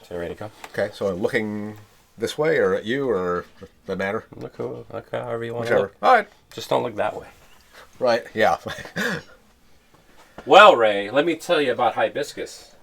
So you ready to go? Okay, so I'm looking this way or at you or the matter? Look however you want Whichever. to look. All right. Just don't look that way. Right, yeah. Well, Ray, let me tell you about hibiscus.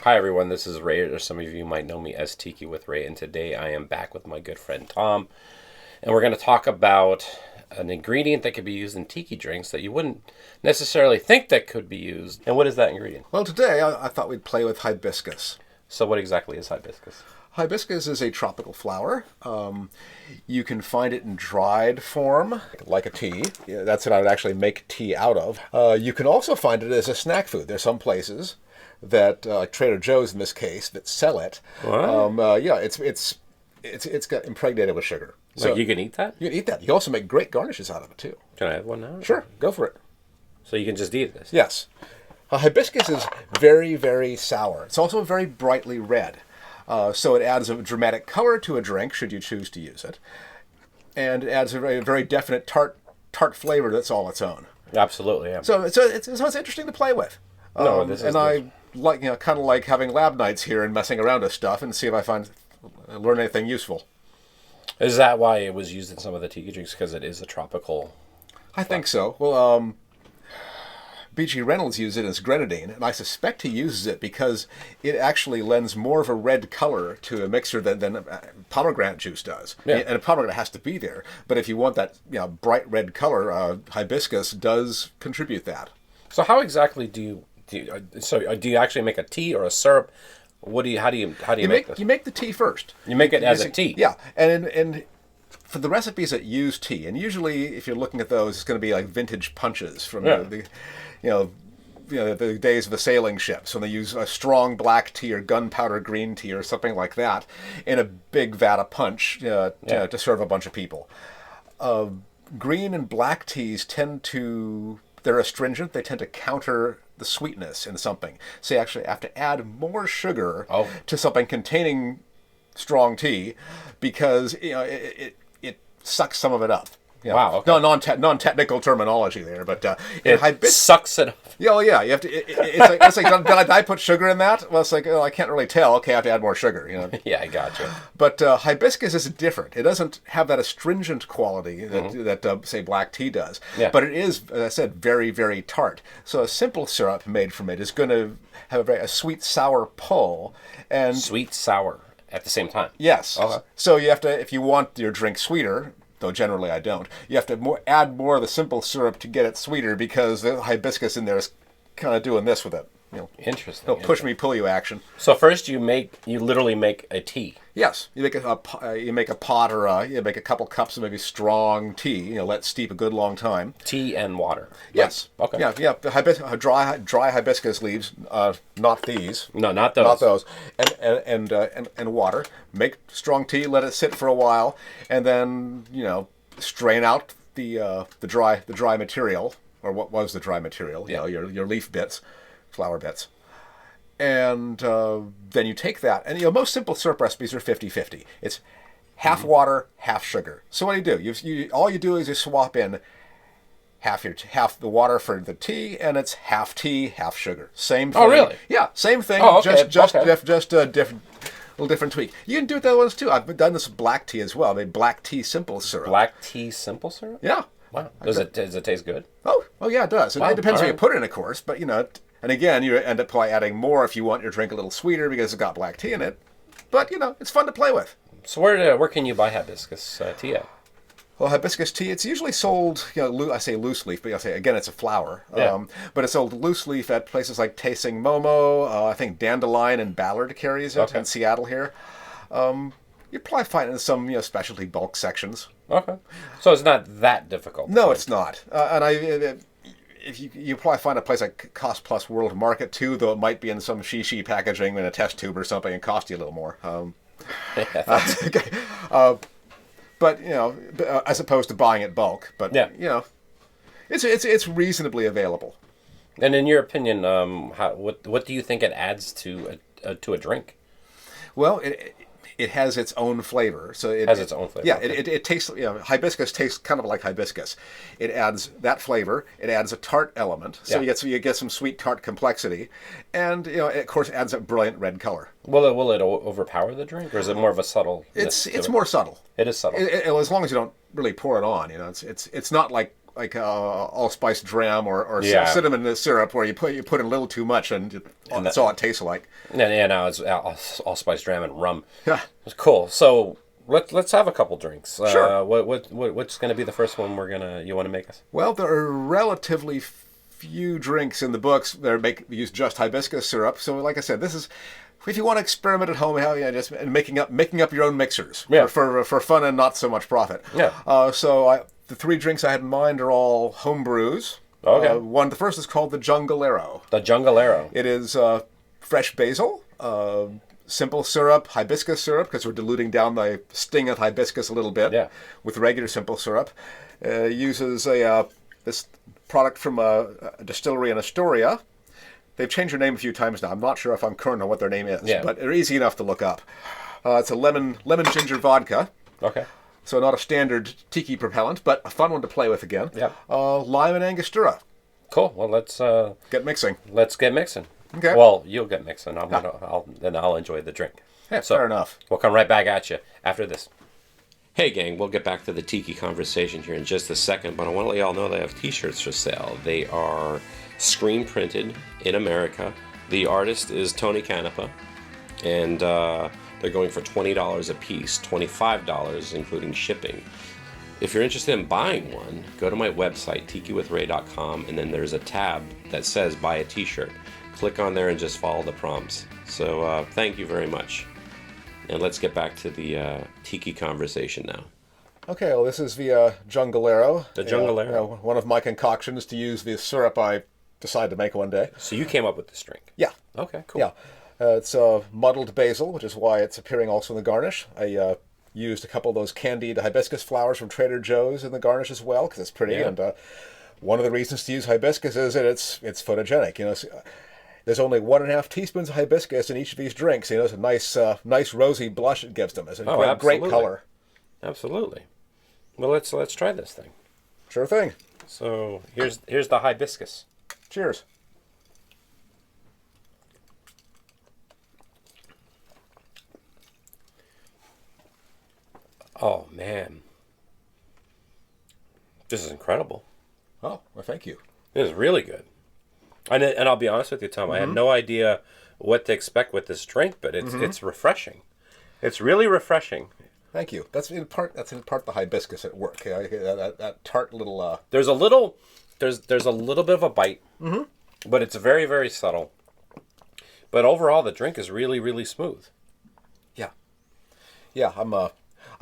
Hi everyone, this is Ray, or some of you might know me as Tiki with Ray, and today I am back with my good friend Tom, and we're going to talk about an ingredient that could be used in tiki drinks that you wouldn't necessarily think that could be used. And what is that ingredient? Well, today I thought we'd play with hibiscus. So what exactly is hibiscus? Hibiscus is a tropical flower. You can find it in dried form, like a tea. Yeah, that's what I would actually make tea out of. You can also find it as a snack food. There's some places that, like Trader Joe's in this case, that sell it. What? Yeah, it's got impregnated with sugar. So you can eat that? You can eat that. You can also make great garnishes out of it too. Can I have one now? Sure, go for it. So you can just eat this? Yes. Hibiscus is very, very sour. It's also very brightly red. So it adds a dramatic color to a drink, should you choose to use it. And it adds a very, very definite tart flavor that's all its own. Absolutely, yeah. So it's interesting to play with. No, this is and I like, kind of like having lab nights here and messing around with stuff and see if I learn anything useful. Is that why it was used in some of the tiki drinks? Because it is a tropical... I think so. Well, B.G. Reynolds used it as grenadine, and I suspect he uses it because it actually lends more of a red color to a mixer than pomegranate juice does. Yeah. And a pomegranate has to be there. But if you want that bright red color, hibiscus does contribute that. So how exactly do you actually make a tea or a syrup? How do you make this? You make the tea first. You make it as a tea. Yeah, and for the recipes that use tea, and usually if you're looking at those, it's going to be like vintage punches from the days of the sailing ships when they use a strong black tea or gunpowder green tea or something like that in a big vat of punch to serve a bunch of people. Green and black teas they're astringent. They tend to counter the sweetness in something. So you actually have to add more sugar to something containing strong tea because it sucks some of it up. Wow. Okay. No, non-technical terminology there, but it sucks it up. Yeah, well, yeah. You have to. It's like did I put sugar in that? Well, it's like I can't really tell. Okay, I have to add more sugar. Yeah, I gotcha. But hibiscus is different. It doesn't have that astringent quality that say black tea does. Yeah. But it is, as I said, very, very tart. So a simple syrup made from it is going to have a sweet sour pull and sweet sour at the same time. Yes. Okay. So you have to, if you want your drink sweeter, though generally I don't, you have to add more of the simple syrup to get it sweeter because the hibiscus in there is kind of doing this with it. Interesting. Push me, pull you action. So first you literally make a tea. Yes, you make a pot or you make a couple cups of maybe strong tea. Let it steep a good long time. Tea and water. Yes. Okay. Yeah. Dry hibiscus leaves, not these. No, not those. Not those. And water. Make strong tea. Let it sit for a while, and then strain out the dry material, or what was the dry material. Your leaf bits, flower bits. And then you take that, and most simple syrup recipes are 50-50. It's half water, half sugar. So what do? All you do is you swap in half the water for the tea, and it's half tea, half sugar. Same thing. Oh, really? Yeah, same thing. Oh, okay. Just a little different tweak. You can do it the other ones too. I've done this with black tea as well. I made black tea simple syrup. Black tea simple syrup? Yeah. Wow. Does it taste good? Oh yeah, it does. Wow. It depends All where right. you put it in, of course, but And again, you end up probably adding more if you want your drink a little sweeter because it's got black tea in it. But, it's fun to play with. So where can you buy hibiscus tea at? Well, hibiscus tea, it's usually sold, I say loose leaf, but again, it's a flower. Yeah. But it's sold loose leaf at places like Tasing Momo. I think Dandelion and Ballard carries it in Seattle here. You probably find it in some specialty bulk sections. Okay. So it's not that difficult. No, it's not. If you probably find a place like Cost Plus World Market too, though it might be in some shishi packaging in a test tube or something and cost you a little more. But as opposed to buying it bulk. But it's reasonably available. And in your opinion, what do you think it adds to a drink? Well, it has its own flavor. So it Has its own flavor. Yeah, Okay. it tastes. Hibiscus tastes kind of like hibiscus. It adds that flavor. It adds a tart element, so Yeah. you get some sweet tart complexity, and it, of course, adds a brilliant red color. Will it overpower the drink, or is it more of a subtle? It's more subtle. It is subtle. As long as you don't really pour it on, it's not like allspice dram or cinnamon syrup where you put in a little too much and that's all it tastes like. Yeah, now it's allspice dram and rum. Yeah. It's cool. So let's have a couple drinks. Sure. What's going to be the first one you want to make us? Well, there are relatively few drinks in the books that use just hibiscus syrup. So, like I said, this is if you want to experiment at home, just making up your own mixers for fun and not so much profit. Yeah. The 3 drinks I had in mind are all home brews. Okay. The first is called the Jungalero. The Jungalero. It is fresh basil, simple syrup, hibiscus syrup, because we're diluting down the sting of hibiscus a little bit with regular simple syrup. Uses this product from a distillery in Astoria. They've changed their name a few times now. I'm not sure if I'm current on what their name is, but they're easy enough to look up. It's a lemon ginger vodka. Okay. So not a standard tiki propellant, but a fun one to play with again. Yeah. Lime and Angostura. Cool. Well, let's get mixing. Let's get mixing. Okay. Well, you'll get mixing. I'll enjoy the drink. Yeah, fair enough. We'll come right back at you after this. Hey gang, we'll get back to the tiki conversation here in just a second, but I want to let y'all know they have t-shirts for sale. They are screen printed in America. The artist is Tony Canepa, and they're going for $20 a piece, $25 including shipping. If you're interested in buying one, go to my website, tikiwithray.com, and then there's a tab that says buy a t-shirt. Click on there and just follow the prompts. So thank you very much. And let's get back to the tiki conversation now. Okay, well, this is the Jungalero. The Jungalero. One of my concoctions to use the syrup I decided to make one day. So you came up with this drink? Yeah. Okay, cool. Yeah. It's muddled basil, which is why it's appearing also in the garnish. I used a couple of those candied hibiscus flowers from Trader Joe's in the garnish as well, because it's pretty. Yeah. And one of the reasons to use hibiscus is that it's photogenic. There's only 1.5 teaspoons of hibiscus in each of these drinks. It's a nice rosy blush it gives them. It's a great color. Absolutely. Well, let's try this thing. Sure thing. So here's the hibiscus. Cheers. Oh man, this is incredible. Oh, well, thank you. It is really good. And I'll be honest with you, Tom. I had no idea what to expect with this drink, but it's refreshing. It's really refreshing. Thank you. That's in part the hibiscus at work. That tart little. There's a little bit of a bite, but it's very, very subtle. But overall, the drink is really, really smooth. Yeah. Yeah,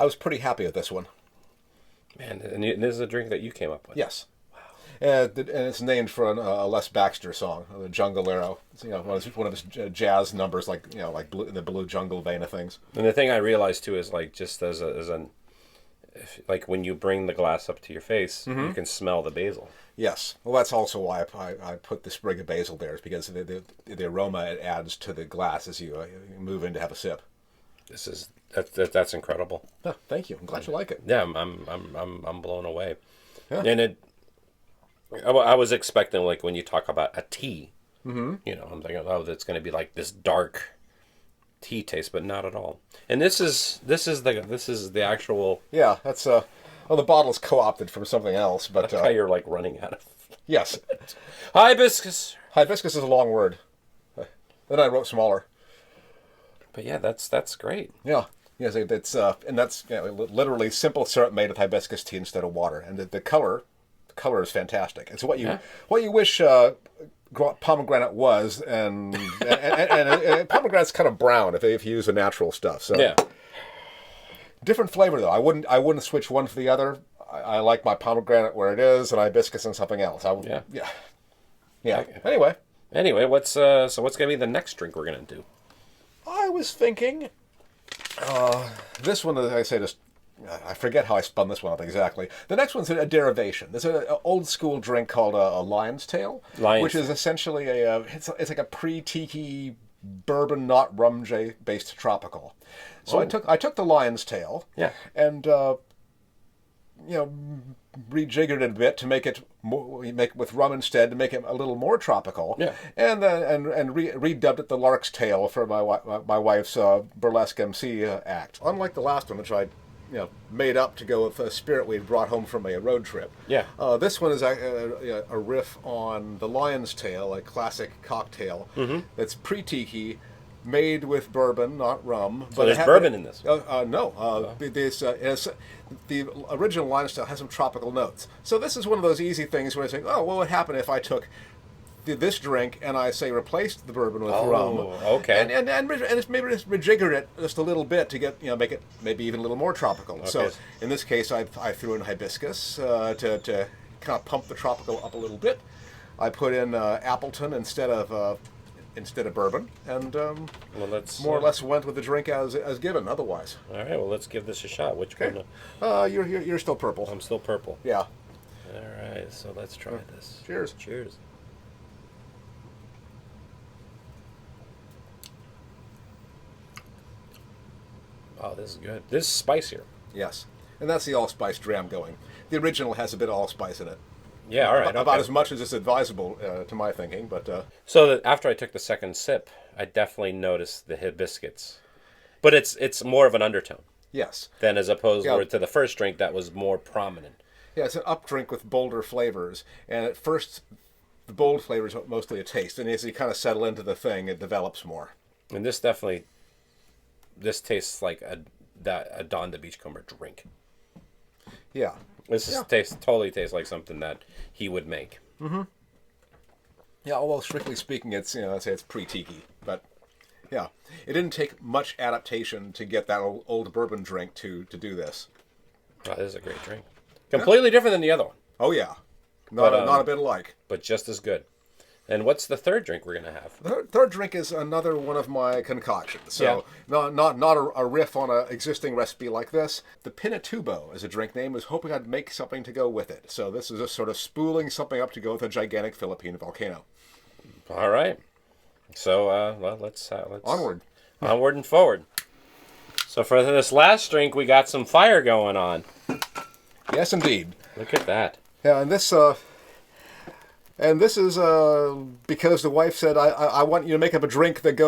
I was pretty happy with this one. Man, and this is a drink that you came up with. Yes. Wow. And it's named for a Les Baxter song, the Jungalero. It's, one of his jazz numbers, like in the Blue Jungle vein of things. And the thing I realized too is just like when you bring the glass up to your face, you can smell the basil. Yes. Well, that's also why I put the sprig of basil there, is because the aroma it adds to the glass as you move in to have a sip. That's incredible. Oh, thank you. I'm glad you like it. Yeah, I'm blown away. Yeah. And I was expecting, like, when you talk about a tea, I'm thinking, oh, that's going to be like this dark tea taste, but not at all. And this is the actual. Yeah, that's the bottle's co-opted from something else, but that's how you're like running out of. Yes. Hibiscus. Hibiscus is a long word. Then I wrote smaller. But yeah, that's great. Yeah. Yes, it's and that's literally simple syrup made with hibiscus tea instead of water, and the color is fantastic. It's what you wish pomegranate was, and pomegranate's kind of brown if you use the natural stuff. So yeah, different flavor though. I wouldn't switch one for the other. I like my pomegranate where it is, and hibiscus and something else. Yeah. Anyway, what's gonna be the next drink we're gonna do? I was thinking, this one, as I say, I forget how I spun this one up exactly. The next one's a derivation. There's an old school drink called a lion's tail, which is essentially it's like a pre-tiki bourbon, not rum based tropical. So I took the lion's tail, Yeah. and rejiggered it a bit to make it with rum instead to make it a little more tropical. Yeah. And redubbed it the lark's tail for my wife's burlesque MC act. Unlike the last one, which I made up to go with a spirit we brought home from a road trip. Yeah. This one is a riff on the lion's tail, a classic cocktail that's pre-tiki, made with bourbon, not rum. So there's bourbon in this? No. The original lion's tail has some tropical notes. So this is one of those easy things where I think, oh, what would happen if I took this drink and I say replaced the bourbon with rum? Okay. And maybe just rejiggered it just a little bit to get make it maybe even a little more tropical. Okay. So in this case, I threw in hibiscus to kind of pump the tropical up a little bit. I put in Appleton instead of bourbon, and more or less went with the drink as given. Otherwise, all right. Well, let's give this a shot. Which one? You're still purple. I'm still purple. Yeah. All right. So let's try this. Cheers. Cheers. Oh, this is good. This is spicier. Yes, and that's the allspice dram going. The original has a bit of allspice in it. Yeah, all right. About as much as is advisable to my thinking, but... So after I took the second sip, I definitely noticed the hibiscus. But it's more of an undertone. Yes. Than as opposed to the first drink that was more prominent. Yeah, it's an up drink with bolder flavors. And at first, the bold flavors are mostly a taste. And as you kind of settle into the thing, it develops more. And this tastes like a Don the Beachcomber drink. Yeah. Totally tastes like something that he would make. Mm-hmm. Yeah, well, strictly speaking, it's I'd say it's pre-tiki, but yeah, it didn't take much adaptation to get that old bourbon drink to do this. Oh, this is a great drink. Completely different than the other one. Oh yeah, not a bit alike, but just as good. And what's the third drink we're gonna have? The third drink is another one of my concoctions. So not a riff on an existing recipe like this. The Pinatubo is a drink name. I was hoping I'd make something to go with it. So this is just sort of spooling something up to go with a gigantic Philippine volcano. All right. So let's onward and forward. So for this last drink, we got some fire going on. Yes, indeed. Look at that. Yeah, and this. And this is because the wife said, I want you to make up a drink that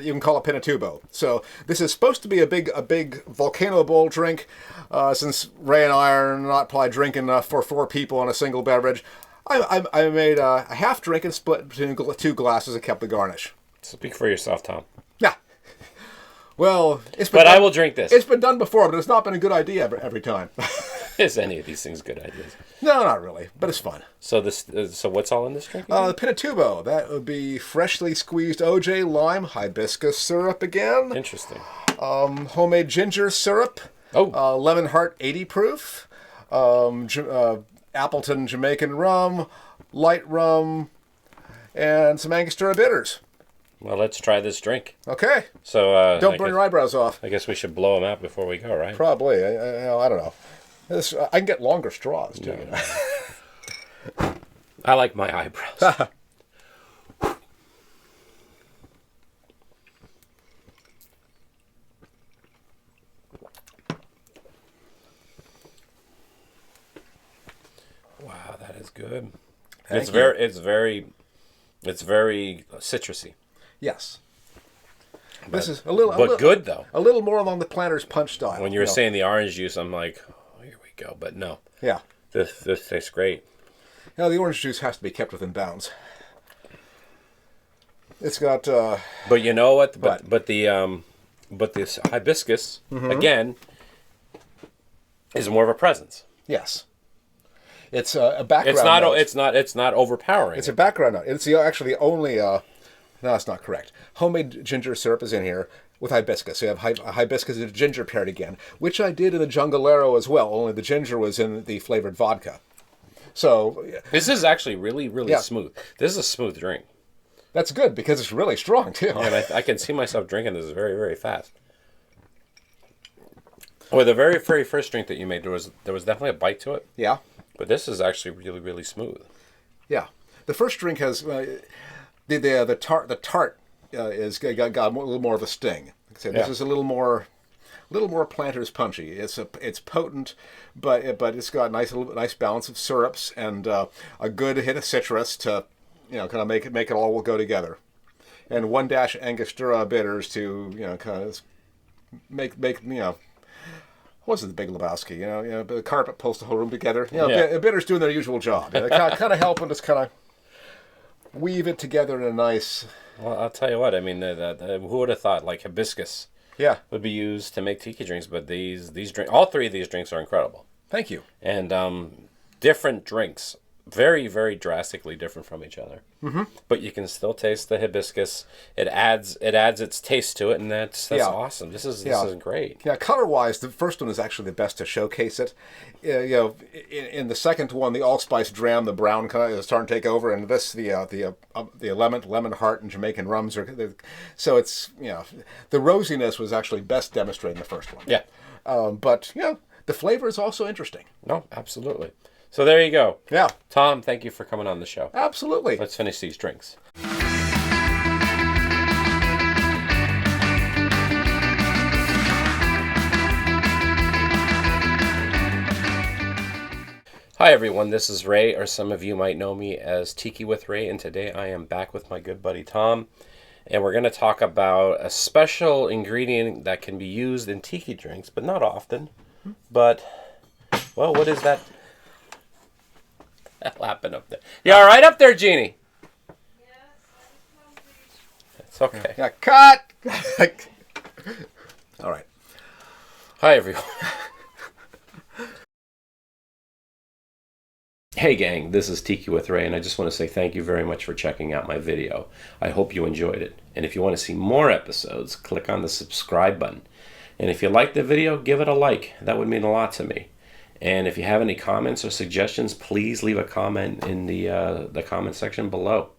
you can call a Pinatubo. So this is supposed to be a big volcano bowl drink. Since Ray and I are not probably drinking for 4 people on a single beverage, I made a half drink and split between 2 glasses and kept the garnish. Speak for yourself, Tom. Yeah. Well, I will drink this. It's been done before, but it's not been a good idea every time. Is any of these things good ideas? No, not really, but it's fun. So so what's all in this drink? The Pinatubo, that would be freshly squeezed OJ, lime, hibiscus syrup again. Interesting. Homemade ginger syrup. Oh. Lemon Heart 80 proof. Appleton Jamaican rum, light rum, and some Angostura bitters. Well, let's try this drink. Okay. So don't burn your eyebrows off. I guess we should blow them out before we go, right? Probably. I don't know. I can get longer straws too. No. I like my eyebrows. Wow, that is good. It's very citrusy. Yes. This is good though. A little more along the Planter's Punch style. When you were saying the orange juice, I'm like, oh, here we go. But no. Yeah. This tastes great. The orange juice has to be kept within bounds. It's got. But you know what? But this hibiscus again is more of a presence. Yes. It's a background. It's not overpowering. It's a background note. It's actually the only. No, that's not correct. Homemade ginger syrup is in here with hibiscus. So you have hibiscus and ginger paired again, which I did in the Jungalero as well. Only the ginger was in the flavored vodka. So this is actually really smooth. This is a smooth drink. That's good because it's really strong too. And I can see myself drinking this very, very fast. Well, the very first drink that you made, there was definitely a bite to it. Yeah. But this is actually really, really smooth. Yeah. The first drink has the tart is got a little more of a sting. Like I said, this is a little more Planters punchy. It's potent, but it's got nice balance of syrups and a good hit of citrus to kind of make it all go together, and 1 dash Angostura bitters to kind of make what's it, the Big Lebowski? The carpet pulls the whole room together. Bitters doing their usual job. They kind of help and just kind of weave it together in a nice. Well, I'll tell you what. I mean, who would have thought like hibiscus would be used to make tiki drinks? But these drinks, all 3 of these drinks are incredible. Thank you. And different drinks, very, very drastically different from each other. Mm-hmm. But you can still taste the hibiscus. It adds its taste to it, and that's awesome. This is great. Yeah, color-wise, the first one is actually the best to showcase it. In the second one, the allspice dram, the brown kind of is starting to take over, and this the lemon heart and Jamaican rums are. So it's the rosiness was actually best demonstrated in the first one. Yeah, but the flavor is also interesting. No, absolutely. So there you go. Yeah. Tom, thank you for coming on the show. Absolutely. Let's finish these drinks. Hi everyone, this is Ray, or some of you might know me as Tiki with Ray, and today I am back with my good buddy Tom, and we're going to talk about a special ingredient that can be used in tiki drinks, but not often. But, well, what is that? That'll happen up there. You all right up there, Jeannie? It's okay. Yeah, cut! All right. Hi, everyone. Hey, gang. This is Tiki with Ray, and I just want to say thank you very much for checking out my video. I hope you enjoyed it. And if you want to see more episodes, click on the subscribe button. And if you liked the video, give it a like. That would mean a lot to me. And if you have any comments or suggestions, please leave a comment in the comment section below.